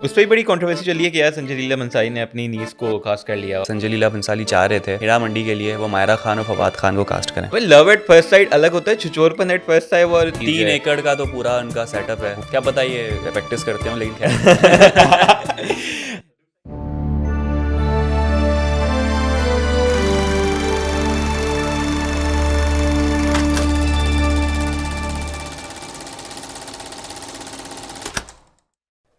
उस पर ही बड़ी कंट्रोवर्सी चली है कि यार संजय लीला भंसाली ने अपनी नीस को कास्ट कर लिया। संजय लीला भंसाली चाह रहे थे हीरा मंडी के लिए वो मायरा खान और फवाद खान को कास्ट करें। भाई लव एट फर्स्ट साइट अलग होता है, छिछोरपन एट फर्स्ट साइट और 3 एकड़ का तो पूरा उनका सेटअप है, क्या पता ये प्रैक्टिस करते हो, लेकिन खैर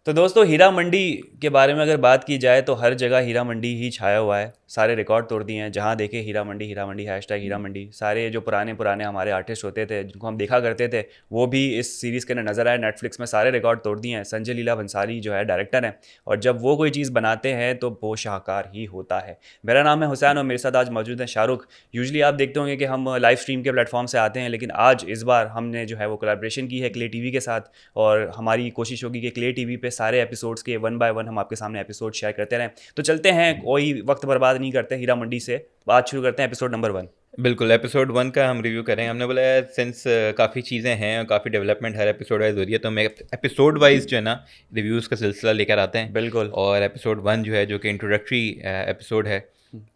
तो दोस्तों हीरा मंडी के बारे में अगर बात की जाए तो हर जगह हीरा मंडी ही छाया हुआ है। सारे रिकॉर्ड तोड़ दिए हैं, जहाँ देखे हीरा मंडी हैशटैग हीरा मंडी। सारे जो पुराने हमारे आर्टिस्ट होते थे जिनको हम देखा करते थे वो भी इस सीरीज़ के अंदर नज़र आए। नेटफ्लिक्स में सारे रिकॉर्ड तोड़ दिए हैं। संजय लीला भंसाली जो है डायरेक्टर हैं और जब वो कोई चीज़ बनाते हैं तो वो शाहकार ही होता है। मेरा नाम है हुसैन और मेरे साथ आज मौजूद है शाहरुख। यूजुअली आप देखते होंगे कि हम लाइव स्ट्रीम के प्लेटफॉर्म से आते हैं, लेकिन आज इस बार हमने जो है वो कोलैबोरेशन की है क्ले टीवी के साथ और हमारी कोशिश होगी कि क्ले टीवी पे सारे एपिसोड्स के 1 बाय 1 हम आपके सामने एपिसोड शेयर करते रहें। तो चलते हैं, कोई वक्त बर्बाद नहीं करते, हीरा मंडी से बात शुरू करते हैं। Episode number 1। बिल्कुल, एपिसोड 1 का हम रिव्यू करेंगे। हमने बोला यार सिंस काफ़ी चीज़ें हैं और काफ़ी डेवलपमेंट हर एपिसोड वाइज हो रही है, तो मैं एपिसोड वाइज जो है ना रिव्यूज़ का सिलसिला लेकर आते हैं। बिल्कुल। और एपिसोड 1 जो है जो कि इंट्रोडक्टरी एपिसोड है,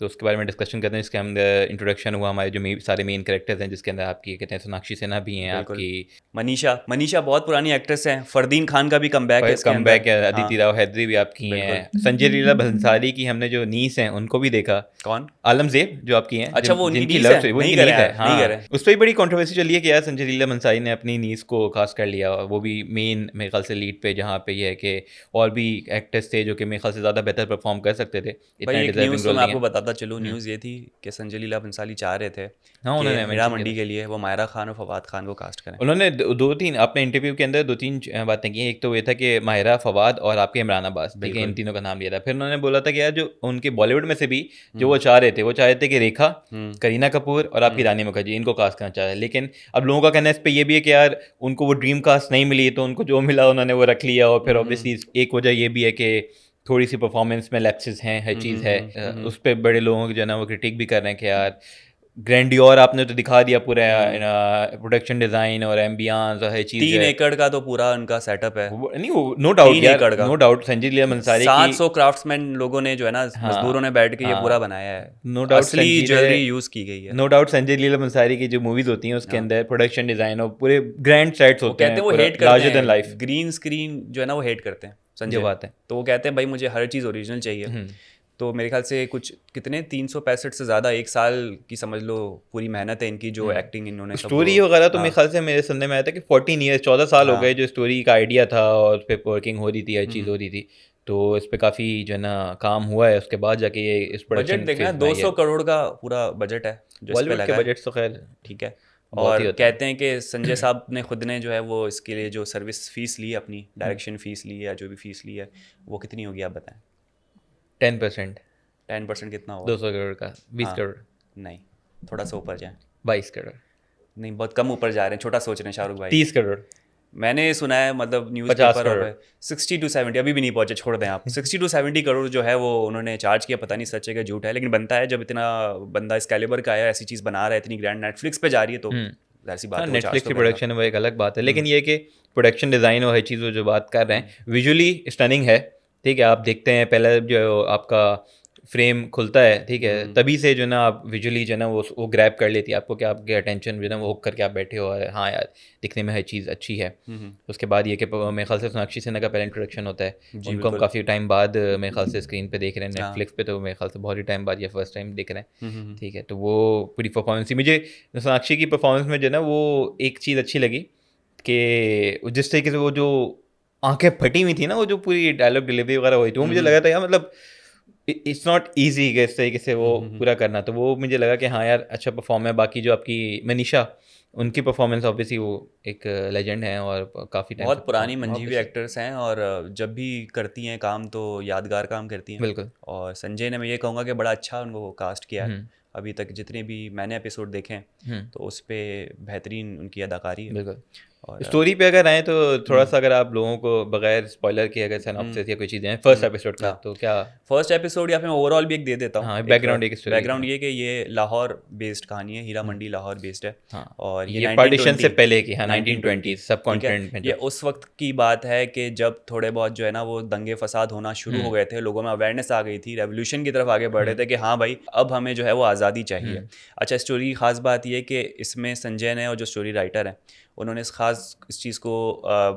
तो उसके बारे में डिस्कशन करते हैं। जिसके अंदर इंट्रोडक्शन हुआ हमारे जो सारे मेन कैरेक्टर्स हैं, जिसके अंदर आपकी कहते हैं सोनाक्षी सिन्हा भी हैं, आपकी मनीषा बहुत पुरानी एक्ट्रेस हैं। फरदीन खान का भी कमबैक है, अदिति राव हैदरी भी आपकी हैं। संजय लीला भंसाली की हमने जो नीस हैं उनको भी देखा। कौन? आलमजेब जो आपकी हैं। अच्छा, वो जिनकी लव वो नहीं करे। उस पर ही बड़ी कंट्रोवर्सी चली है कि यार संजय लीला भंसाली ने अपनी नीस को कास्ट कर लिया, वो भी मेन मेरे ख्याल से लीड पे, जहाँ पे ये है कि और भी एक्टर्स थे जो कि मेरे ख्याल से ज़्यादा बेहतर परफॉर्म कर सकते थे। मैं आपको बताता चलूँ, न्यूज़ ये थी कि संजय लीला भंसाली चाह रहे थे उन्होंने हीरा मंडी के लिए वो मायरा खान और फवाद खान को कास्ट करें। उन्होंने 2-3 अपने इंटरव्यू के अंदर 2-3 बातें की। एक तो ये था कि माहिरा, फवाद और आपके इमरान अब्बास, ठीक है, इन तीनों का नाम लिया था। फिर उन्होंने बोला था कि यार जो उनके बॉलीवुड में से भी जो वो चाह रहे थे कि रेखा, करीना कपूर और आपकी रानी मुखर्जी, इनको कास्ट करना चाह रहे हैं। लेकिन अब लोगों का कहना इस पर यह भी है कि यार उनको वो ड्रीम कास्ट नहीं मिली, तो उनको जो मिला उन्होंने वो रख लिया। और फिर ऑब्वियसली एक वजह ये भी है कि थोड़ी सी परफॉर्मेंस में लैप्सेस हैं, हर चीज़ है। उस पर बड़े लोगों को जो है ना वो क्रिटिक भी कर रहे हैं कि यार ग्रैंडियोर आपने तो दिखा दिया पूरा, प्रोडक्शन डिजाइन और एम्बियंस और हर चीज। 3 एकड़ का तो पूरा उनका सेटअप है। नहीं वो no doubt Sanjay Leela Bhansali 700 craftsman लोगों ने जो है ना, मजदूरों ने बैठ के ये पूरा बनाया है। नो डाउट असली ज्वेलरी यूज की गई है। नो डाउट संजय लीला भंसाली की जो मूवीज होती हैं उसके अंदर प्रोडक्शन डिजाइन और पूरे ग्रैंड सेट्स होते हैं। वो हेट करते हैं ग्रीन स्क्रीन जो है ना, वो हेट करते हैं संजय। बात है, तो वो कहते हैं भाई मुझे हर चीज़ ओरिजिनल चाहिए। तो मेरे ख्याल से कुछ कितने 365 से ज़्यादा, 1 साल की समझ लो पूरी मेहनत है इनकी, जो एक्टिंग इन्होंने स्टोरी वगैरह। तो मेरे ख्याल से मेरे सुनने में आया था कि 14 साल हो गए जो स्टोरी का आइडिया था और उस पर वर्किंग हो रही थी, हर चीज़ हो रही थी। तो इस पे काफ़ी जो है ना काम हुआ है। उसके बाद जाके ये इस बजट देखना, 200 करोड़ का पूरा बजट है जो बॉलीवुड के बजट तो खैर ठीक है। और कहते हैं कि संजय साहब ने खुद ने जो है वो इसके लिए जो सर्विस फीस ली, अपनी डायरेक्शन फीस ली या जो भी फीस ली है, वो कितनी होगी आप बताएं? 10% कितना होगा? 200 करोड़ का 20 करोड़ नहीं, थोड़ा सा ऊपर जाए। 22 करोड़ नहीं, बहुत कम ऊपर जा रहे हैं, छोटा सोच रहे हैं शाहरुख भाई। 30 करोड़ मैंने सुना है, मतलब न्यूज़ पेपर हो गए 60 to 70, अभी भी नहीं पहुंचे, छोड़ दें आप। 60 to 70 करोड़ जो है वो उन्होंने चार्ज किया। पता नहीं सच है कि झूठ है, लेकिन बनता है जब इतना बंदा इस कैलिबर का है, ऐसी चीज़ बना रहा है, इतनी ग्रैंड नेटफ्लिक्स पे जा रही है, तो ऐसी बात है। नेटफ्लिक्स की प्रोडक्शन है वो एक अलग बात है, लेकिन ये कि प्रोडक्शन डिज़ाइन और हर चीज़ जो बात कर रहे हैं विजुअली स्टनिंग है, ठीक है। आप देखते हैं पहले जो आपका फ्रेम खुलता है, ठीक है, तभी से जो ना आप विजुअली जो ना वो ग्रैब कर लेती है आपको, कि आपके अटेंशन जो ना वो हुक करके आप बैठे हो, हाँ यार दिखने में हर चीज़ अच्छी है। उसके बाद ये कि मेरे ख्याल से सोनाक्षी सिन्हा का पहले इंट्रोडक्शन होता है, उनको हम काफ़ी टाइम बाद मेरे ख्याल से स्क्रीन पे देख रहे हैं नेटफ्लिक्स पे, तो मेरे ख्याल से बहुत ही टाइम बाद ये फर्स्ट टाइम देख रहे हैं, ठीक है। तो वो पूरी परफॉर्मेंस, मुझे सोनाक्षी की परफॉर्मेंस में जो ना वो एक चीज़ अच्छी लगी कि जिस तरीके से वो जो आंखें फटी हुई थी ना, वो जो पूरी डायलॉग डिलीवरी वगैरह हुई थी, वो मुझे लगा था यार मतलब इट्स नॉट ईजी है इस तरीके से वो पूरा करना। तो वो मुझे लगा कि हाँ यार अच्छा परफॉर्म है। बाकी जो आपकी मनीषा, उनकी परफॉर्मेंस ऑब्वियसली वो एक लेजेंड है और काफ़ी टाइम बहुत पुरानी मंजीवी एक्टर्स हैं और जब भी करती हैं काम तो यादगार काम करती हैं। बिल्कुल। और संजय ने, मैं ये कहूँगा कि बड़ा अच्छा उनको कास्ट किया है। अभी तक जितने भी मैंने एपिसोड देखे हैं तो उस पर बेहतरीन उनकी अदाकारी है। बिल्कुल। और स्टोरी पे अगर आए तो थोड़ा सा अगर आप लोगों को बगैर स्पॉइलर के अगर सिनॉप्सिस या कोई चीज़ें हैं फर्स्ट एपिसोड का तो क्या फर्स्ट एपिसोड या फिर ओवरऑल भी एक दे देता हूँ। हाँ बैकग्राउंड एक स्टोरी बैकग्राउंड ये कि ये लाहौर बेस्ड कहानी है, हीरा मंडी लाहौर बेस्ड है। हाँ और ये पार्टीशन से पहले की हाँ 1920 1920 सब कॉन्टिनेंट में ये उस वक्त की बात है कि जब थोड़े बहुत जो है ना वो दंगे फसाद होना शुरू हो गए थे, लोगों में अवेयरनेस आ गई थी, रेवोल्यूशन की तरफ आगे बढ़ रहे थे कि हाँ भाई अब हमें जो है वो आज़ादी चाहिए। अच्छा स्टोरी की खास बात ये कि इसमें संजय ने और जो स्टोरी राइटर हैं उन्होंने इस चीज़ को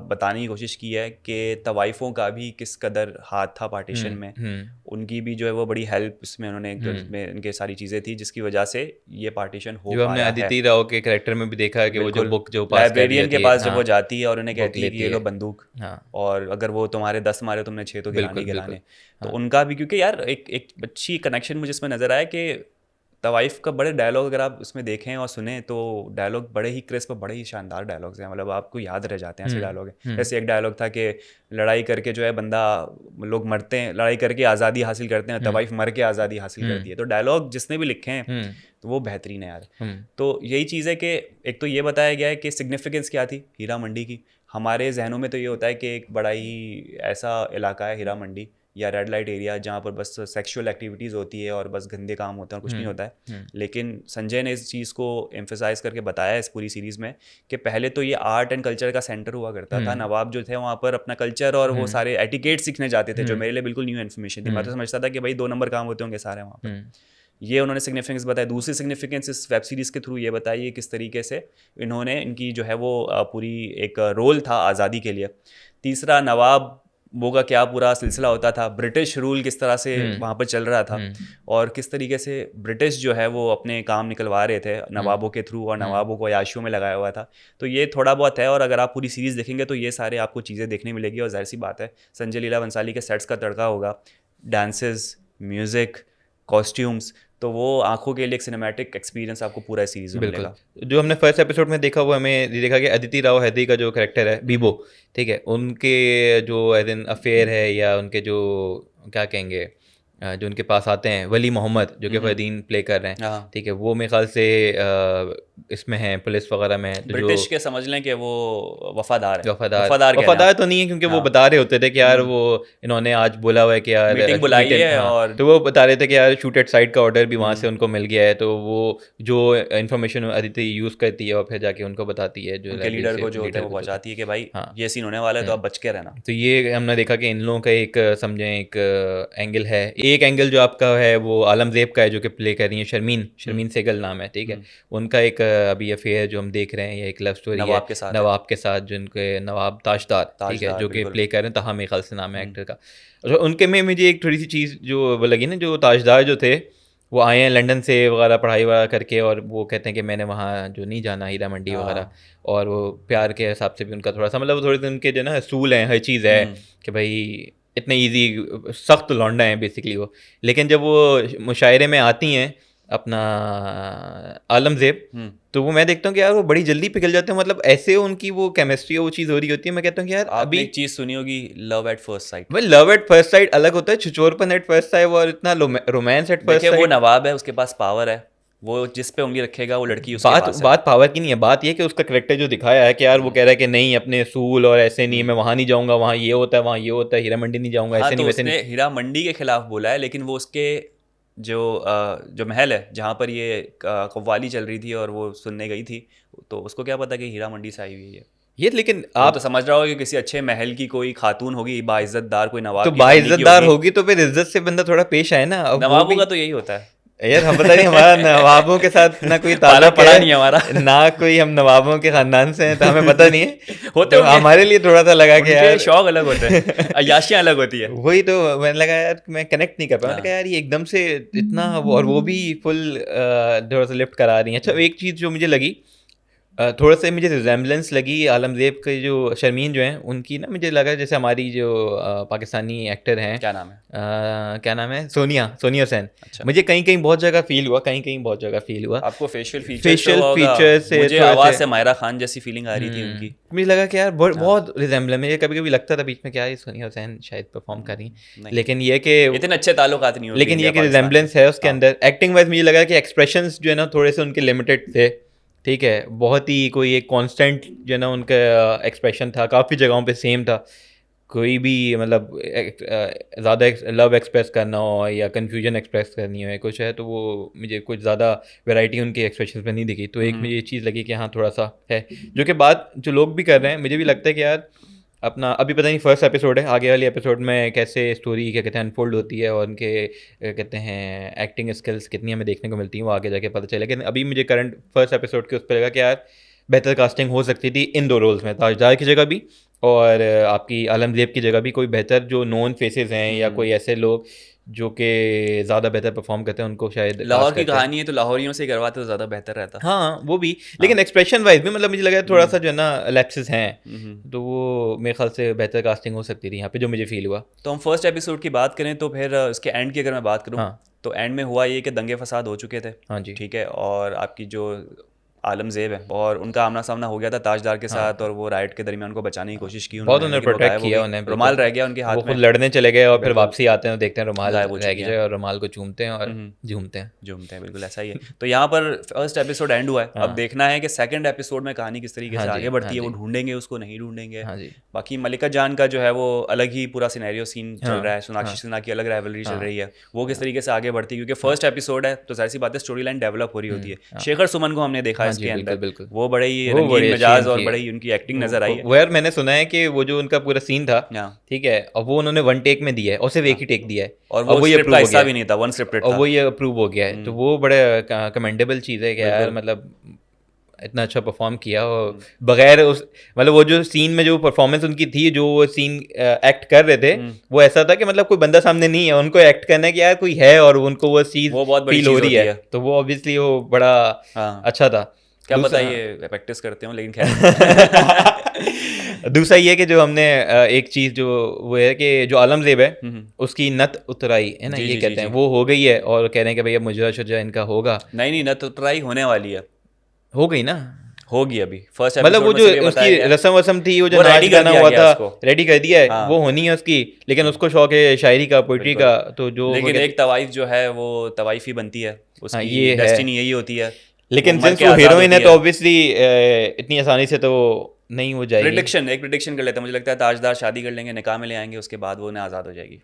बताने की कोशिश की है कि तवाइफ़ों का भी किस कदर हाथ था पार्टीशन में, उनकी भी जो है वो बड़ी हेल्प इसमें उन्होंने इसमें इनके सारी चीज़ें थी जिसकी वजह से ये पार्टीशन हो जो हमने अदिति राव के कैरेक्टर में भी देखा है कि वो जो बुक जो पास लाइब्रेरियन के पास जब वो जाती है और उन्हें कहती है कि ये लो बंदूक, हाँ और अगर वो तुम्हारे 10 मारे तुमने 6 तो गिराने। तो उनका भी क्योंकि यार एक अच्छी कनेक्शन मुझे इसमें नज़र आया कि तवाइफ का बड़े डायलॉग अगर आप उसमें देखें और सुने तो डायलॉग बड़े ही क्रिस्प, बड़े ही शानदार डायलॉग्स हैं, मतलब आपको याद रह जाते हैं ऐसे डायलॉग हैं। जैसे एक डायलॉग था कि लड़ाई करके जो है बंदा, लोग मरते हैं, लड़ाई करके आज़ादी हासिल करते हैं, तवाइफ मर के आज़ादी हासिल करती है। तो डायलॉग जिसने भी लिखे हैं तो वो बेहतरीन है यार। तो यही चीज़ है कि एक तो ये बताया गया है कि सिग्निफिकेंस क्या थी हीरा मंडी की। हमारे जहनों में तो ये होता है कि एक बड़ा ही ऐसा इलाका है हीरा मंडी या रेड लाइट एरिया जहाँ पर बस सेक्सुअल एक्टिविटीज़ होती है और बस गंदे काम होते हैं और कुछ नहीं होता है। लेकिन संजय ने इस चीज़ को एम्फेसाइज करके बताया इस पूरी सीरीज़ में कि पहले तो ये आर्ट एंड कल्चर का सेंटर हुआ करता था। नवाब जो थे वहाँ पर अपना कल्चर और वो सारे एटिकेट सीखने जाते थे, जो मेरे लिए बिल्कुल न्यू इन्फॉर्मेशन थी। मैं तो समझता था कि भाई 2 नंबर काम होते होंगे सारे वहाँ पर। ये उन्होंने सिग्निफिकेंस बताया। दूसरी सिग्निफिकेंस इस वेब सीरीज़ के थ्रू ये बताइए किस तरीके से इन्होंने इनकी जो है वो पूरी एक रोल था आज़ादी के लिए। तीसरा नवाब वो का क्या पूरा सिलसिला होता था, ब्रिटिश रूल किस तरह से वहाँ पर चल रहा था और किस तरीके से ब्रिटिश जो है वो अपने काम निकलवा रहे थे नवाबों के थ्रू और नवाबों को अयाशियों में लगाया हुआ था। तो ये थोड़ा बहुत है और अगर आप पूरी सीरीज़ देखेंगे तो ये सारे आपको चीज़ें देखने मिलेगी। और जाहिर सी बात है संजय लीला बंसाली के सेट्स का तड़का होगा, डांसेस, म्यूज़िक, कॉस्ट्यूम्स, तो वो आंखों के लिए एक सिनेमैटिक एक्सपीरियंस आपको पूरा सीरीज में मिलेगा। जो हमने फर्स्ट एपिसोड में देखा वो हमें देखा कि अदिति राव हैदरी का जो कैरेक्टर है बीबो, ठीक है, उनके जो एज एन अफेयर है या उनके जो क्या कहेंगे जो उनके पास आते हैं वली मोहम्मद जो कि फरदीन प्ले कर रहे हैं, ठीक है, वो मेरे ख्याल से इसमें हैं पुलिस वगैरह में, तो ब्रिटिश के समझ लें कि वो वफादार है। वफादार तो नहीं है क्योंकि वो बता रहे होते थे कि यार वो इन्होंने आज बोला हुआ है कि यार मीटिंग बुलाई है और तो वो बता रहे थे कि यार शूट एट साइड का ऑर्डर भी वहाँ से उनको मिल गया है। तो वो जो इन्फॉर्मेशन अदिति यूज़ करती है और फिर जाके उनको बताती है जो लीडर को जो वो पहुँचाती है कि भाई ये सीन होने वाला है तो आप बच के रहना। तो ये हमने देखा कि इन लोगों का एक समझें एक एंगल है। एक एंगल जो आपका है वो आलमजेब का है जो कि प्ले कर रही है शर्मीन सहगल नाम है, ठीक है, उनका एक अभी अफेयर जो हम देख रहे हैं ये एक लव स्टोरी है नवाब के साथ, जो उनके नवाब ताजदार, ठीक है, जो कि प्ले कर रहे हैं तहा मेरे ख्याल से नाम है एक्टर का। और उनके में मुझे एक थोड़ी सी चीज़ जो वो लगी ना, जो ताजदार जो थे वो आए हैं लंदन से वगैरह पढ़ाई वगैरह करके और वो कहते हैं कि मैंने वहाँ जो नहीं जाना हीरा मंडी वगैरह, और वो प्यार के हिसाब से भी उनका थोड़ा सा मतलब थोड़े से उनके जो ना असूल हैं, हर चीज़ है कि भाई इतने इजी सख्त लौंडा हैं बेसिकली वो। लेकिन जब वो मुशायरे में आती हैं अपना आलमजेब तो वो मैं देखता हूँ कि यार वो बड़ी जल्दी पिघल जाते हैं, मतलब ऐसे उनकी वो केमिस्ट्री वो चीज़ हो रही होती है। मैं कहता हूँ कि यार अभी एक चीज़ सुनी होगी लव एट फर्स्ट साइट। भाई लव एट फर्स्ट साइट अलग होता है, छिछोरपन एट फर्स्ट साइट और इतना रोमांस एट फर्स्ट साइट। वो नवाब है, उसके पास पावर है, वो जिस पे उंगली रखेगा वो लड़की उसके पास है। बात पावर की नहीं है, बात ये कि उसका करेक्टर जो दिखाया है कि यार वो कह रहा है कि नहीं अपने असूल और ऐसे नहीं, मैं वहाँ नहीं जाऊँगा, वहाँ ये होता है, वहाँ ये होता है, हीरा मंडी नहीं जाऊँगा, ऐसे नहीं वैसे नहीं। हीरा मंडी के खिलाफ बोला है, लेकिन वो उसके जो महल है जहाँ पर ये कव्वाली चल रही थी और वो सुनने गई थी, तो उसको क्या पता कि हीरा मंडी से आई हुई है ये। लेकिन आप तो समझ रहा हो कि किसी अच्छे महल की कोई खातून होगी बाइज्जतदार, कोई नवाब तो बाइज्जतदार होगी तो फिर इज्जत से बंदा थोड़ा पेश आए ना। नवाबों का तो यही होता है यार, हम पता नहीं हमारा नवाबों के साथ ना कोई ताल्लुक पड़ा नहीं हमारा ना कोई हम नवाबों के खानदान से हैं, तो हमें पता नहीं है होते तो हमारे लिए थोड़ा सा लगा कि यार शौक अलग होते हैं, अय्याशियां अलग होती है। वही तो मैंने लगा यार मैं कनेक्ट नहीं कर पाया, मैंने कहा यार ये एकदम से इतना, और वो भी फुल थोड़ा सा लिफ्ट करा रही है। अच्छा एक चीज़ जो मुझे लगी थोड़ा सा मुझे रिजेम्बलेंस लगी आलमजेब के जो शर्मीन जो हैं उनकी ना, मुझे लगा जैसे हमारी जो पाकिस्तानी एक्टर हैं, क्या नाम है सोनिया हुसैन। अच्छा। मुझे कहीं कहीं बहुत जगह फील हुआ, बहुत जगह फील हुआ। आपको फेशियल फीचर से मुझे आवाज़ से मायरा खान जैसी फीलिंग आ रही थी उनकी। मुझे लगा कि यार बहुत रिजेम्बलेंस, मुझे कभी कभी लगता था बीच में क्या ये सोनिया हुसैन शायद परफॉर्म कर रही हैं, लेकिन ये कि इतने अच्छे ताल्लुकात नहीं होते, लेकिन ये कि रिजेम्बलेंस है उसके अंदर। एक्टिंग वाइज मुझे लगा कि एक्सप्रेशंस जो है ना थोड़े से उनके लिमिटेड थे, ठीक है, बहुत ही कोई एक कांस्टेंट जो है ना उनका एक्सप्रेशन था, काफ़ी जगहों पे सेम था। कोई भी मतलब ज़्यादा लव एक्सप्रेस करना हो या कन्फ्यूजन एक्सप्रेस करनी हो या कुछ है, तो वो मुझे कुछ ज़्यादा वैरायटी उनके एक्सप्रेशन में नहीं दिखी। तो एक मुझे ये चीज़ लगी कि हाँ थोड़ा सा है, जो कि बात जो लोग भी कर रहे हैं, मुझे भी लगता है कि यार अपना अभी पता नहीं फर्स्ट एपिसोड है, आगे वाले एपिसोड में कैसे स्टोरी क्या कहते हैं अनफोल्ड होती है और उनके कहते हैं एक्टिंग स्किल्स कितनी हमें देखने को मिलती हैं, वो आगे जाके पता चले। लेकिन अभी मुझे करंट फर्स्ट एपिसोड के उस पर लगा कि यार बेहतर कास्टिंग हो सकती थी इन दो रोल्स में, ताजदार की जगह भी और आपकी आलमगीर की जगह भी कोई बेहतर जो नोन फेसेस हैं या कोई ऐसे लोग जो कि ज़्यादा बेहतर परफॉर्म करते हैं उनको शायद लाहौर की कहानी है तो लाहौरियों से करवाते तो ज़्यादा बेहतर रहता। हाँ वो भी, लेकिन एक्सप्रेशन वाइज भी मतलब मुझे लगा थोड़ा सा जो है ना लैप्सेस हैं, तो वो मेरे ख्याल से बेहतर कास्टिंग हो सकती थी यहाँ पे, जो मुझे फील हुआ। तो हम फर्स्ट एपिसोड की बात करें तो फिर इसके एंड की अगर मैं बात करूँ, हाँ तो एंड में हुआ ये कि दंगे फसाद हो चुके थे, हाँ जी, ठीक है, और आपकी जो आलमजेब है और उनका आमना सामना हो गया था ताजदार के साथ, और वो राइट के दरमियान उनको बचाने की कोशिश की बहुत उन्होंने, उन्होंने लेकिन वो प्रोटेक्ट गायब हो किया गई। उन्हें, रुमाल रह गया उनके वो हाथ खुद में, लड़ने चले गए और फिर बिल्कुल। वापसी आते हैं और देखते हैं रुमाल गायब हो रह चुकी गया है। और रुमाल को चूमते हैं और झूमते हैं। झूमते हैं, बिल्कुल ऐसा ही है। तो यहाँ पर फर्स्ट एपिसोड एंड हुआ है, अब देखना है कि सेकंड एपिसोड में कहानी किस तरीके से आगे बढ़ती है, वो ढूंढेंगे उसको नहीं ढूंढेंगे। बाकी मलिका जान का जो है वो अलग ही पूरा सिनेरियो सीन चल रहा है, सोनाक्षी सिन्हा की अलग राइवलरी चल रही है, वो किस तरीके से आगे बढ़ती है, क्योंकि फर्स्ट एपिसोड है तो जाहिर सी बात है स्टोरी लाइन डेवलप हो रही होती है। शेखर सुमन को हमने देखा इसके अंदर, वो बड़े ही रंगीन मिजाज और बड़ी उनकी एक्टिंग नजर आई है। वो यार मैंने सुना है कि वो जो उनका पूरा सीन था, ठीक है, अब वो उन्होंने वन टेक में दिया है और सिर्फ एक ही टेक दिया है, और वो स्क्रिप्ट का हिस्सा भी नहीं था, वन स्क्रिप्टेड था, और वो ये अप्रूव हो गया है। तो वो बड़े कमेंडेबल चीज़ है कि यार मतलब इतना अच्छा परफॉर्म किया और बगैर उस मतलब वो जो सीन में जो परफॉर्मेंस उनकी थी, जो वो सीन एक्ट कर रहे थे, वो ऐसा था कि मतलब कोई बंदा सामने नहीं है, उनको एक्ट करना है कि यार कोई है और उनको वो चीज़ फील हो रही है, तो वो ऑब्वियसली वो बड़ा अच्छा था। क्या पता ये प्रैक्टिस करते हो, लेकिन खैर। दूसरा ये कि जो हमने एक चीज़ जो वो है कि जो आलमजेब है उसकी नत उतराई है ना, ये कहते हैं वो हो गई है और कह रहे हैं कि भैया मुजरा शुजा इनका होगा। नहीं, नत उतराई होने वाली है, हो गई ना, होगी अभी फर्स्ट मतलब वो जो उसकी रस्म थी, वो जो नाच गाना हुआ था रेडी कर दिया है, वो होनी है उसकी, लेकिन उसको शौक है शायरी का, पोइट्री का, तो जो लेकिन एक तवाइफ जो है वो तवाइफ ही बनती है, उसकी डेस्टिनी यही होती है। लेकिन सिंस वो हीरोइन है तो ऑब्वियसली इतनी आसानी से तो नहीं हो जाएगी। एक प्रेडिक्शन कर लेते हैं, मुझे लगता है ताजदार शादी कर लेंगे, निकाह में ले आएंगे, उसके बाद वो उन्हें आज़ाद हो जाएगी।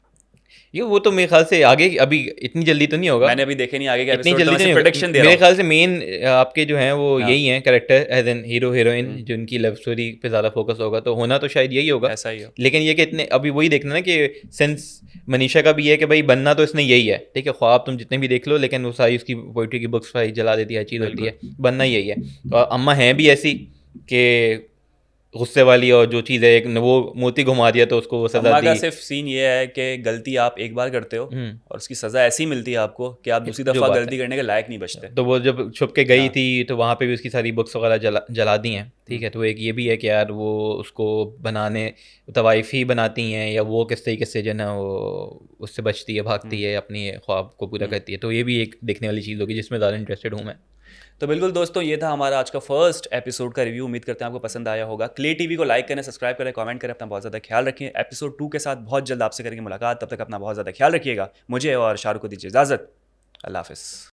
ये वो तो मेरे ख्याल से आगे अभी इतनी जल्दी तो नहीं होगा, मैंने अभी देखे नहीं आगे का इतनी जल्दी नहीं प्रेडिक्शन दे रहा हूं। मेरे ख्याल से मेन आपके जो हैं वो यही हैं character as an hero heroine, जो उनकी लव स्टोरी पे ज़्यादा फोकस होगा, तो होना तो शायद यही होगा, ऐसा ही हो। लेकिन ये कि इतने अभी वही देखना ना कि सेंस मनीषा का भी है कि भाई बनना तो इसने यही है, ठीक है, ख्वाब तुम जितने भी देख लो, लेकिन वो सारी उसकी पोइट्री की बुक्स जला देती है, चीज़ होती है, बनना यही है। तो अम्मा हैं भी ऐसी कि गुस्से वाली, और जो चीज़ है एक वो मोती घुमा दिया तो उसको वो सजा दी। सिर्फ सीन ये है कि गलती आप एक बार करते हो और उसकी सजा ऐसी मिलती है आपको कि आप दूसरी दफा गलती करने के लायक नहीं बचते। तो वो जब छुप के गई थी तो वहाँ पे भी उसकी सारी बुक्स वगैरह जला दी हैं, ठीक है, तो एक ये भी है कि यार वो उसको बनाने तवाइफ ही बनाती हैं, या वो किस तरीके से जो है ना वो उससे बचती है, भागती है, अपनी ख्वाब को पूरा करती है, तो ये भी एक देखने वाली चीज़ होगी जिसमें ज़्यादा इंटरेस्टेड हूँ मैं। तो बिल्कुल दोस्तों, ये था हमारा आज का फर्स्ट एपिसोड का रिव्यू। उम्मीद करते हैं आपको पसंद आया होगा। क्ले टीवी को लाइक करें, सब्सक्राइब करें, कमेंट करें, अपना बहुत ज़्यादा ख्याल रखें। एपिसोड 2 के साथ बहुत जल्द आपसे करेंगे मुलाकात, तब तक अपना बहुत ज़्यादा ख्याल रखिएगा। मुझे और शाहरुख को दीजिए इजाज़त। अल्लाह हाफ़िज़।